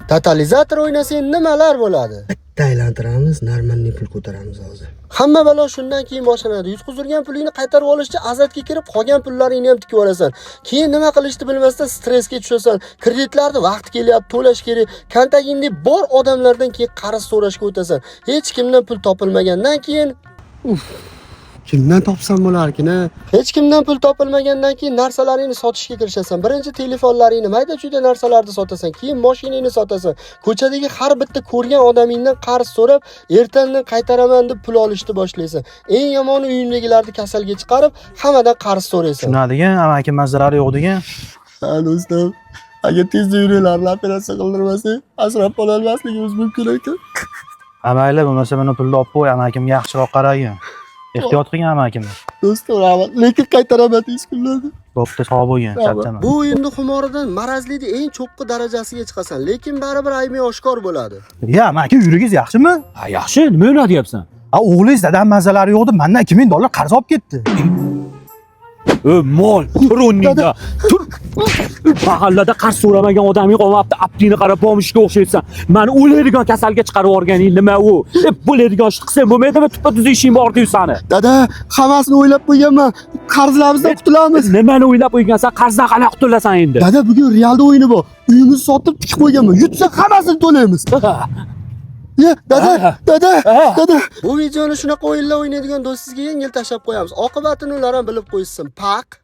Totalizator o'ynasang nimalar bo'ladi? Bitta aylantiramiz, normalniy pul ko'taramiz hozir. Hamma balo shundan keyin boshlanadi. Yutqizilgan pulingni qaytarib olishcha azatga kirib, qolgan pullaringni ham tikib olasan. Keyin nima qilishni bilmasdan stressga tushasan. Kreditlarni vaqti kelyapti, to'lash kerak. Kontagingda bor odamlardan keyin qarz so'rashga o'tasan. Hech kimdan pul topilmagandan keyin Kimdan topsam bo'larkin-a? Hech kimdan pul topilmagandan keyin narsalaringni sotishga kirishasan. Birinchi telefonlaringni, mayda-chuyda narsalarni sotasan, keyin mashinangni sotasan. Ko'chadagi har bitta ko'rgan odamingdan qarz so'rab, ertandan qaytaraman deb pul olishni boshlaysan. Eng yomoni uyingdagilarni kasalga chiqarib, hammadan qarz so'raysan. Tushunadigan, amaki mazalari yo'q degan. Ha, do'stim. Agar tezda yuraklarni operatsiya qildirmasak, asrab qola olmasligimiz mumkin ekan. Amayli bo'lmasa buni pulni olib qo'y, amakimga yaxshiroq qaragin. Ehtiyot qilgan amakimni. Do'stim, rahmat. Lekin qaytaraman tez kunlarda. Bo'pti, sog' bo'lgin, charchaman. Bu o'yinni xumoridan marazlikning eng cho'qqi darajasiga chiqasan, lekin baribir aybi oshkor bo'ladi. Ya, amaki yuragingiz yaxshimi? Ha, yaxshi, nima o'ynadi deyapsan? Ha, o'g'lingiz dadam mazalari yo'q deb mendan $2000 qarz olib ketdi. Mol, tur o'rningda. Tur. Mahallada qarz so'ramagan odamning qolmabdi, aptini qarab bo'lmishga o'xshaysan. Meni o'laydigan kasalga chiqarib yuborganing nima u? Bo'ladigan ish qilsang bo'lmaydimi? Tuppa-tuz ishing bor deysan. Dada, hammasini o'ylab qo'yganman. Qarzlarimizdan qutulamiz. Nimani o'ylab qo'ygansan? Qarzdan qanaqa qutulasan endi? Dada, bugun realda o'yini bor. Uyimizni sotib tikib qo'yganman. Yutsa hammasini to'laymiz. Ya, dada. Bu videoni shunaqa o'yinlar o'ynaydigan do'stingizga yengil tashlab qo'yamiz. Oqibatini ular ham bilib qo'ysin. Pak.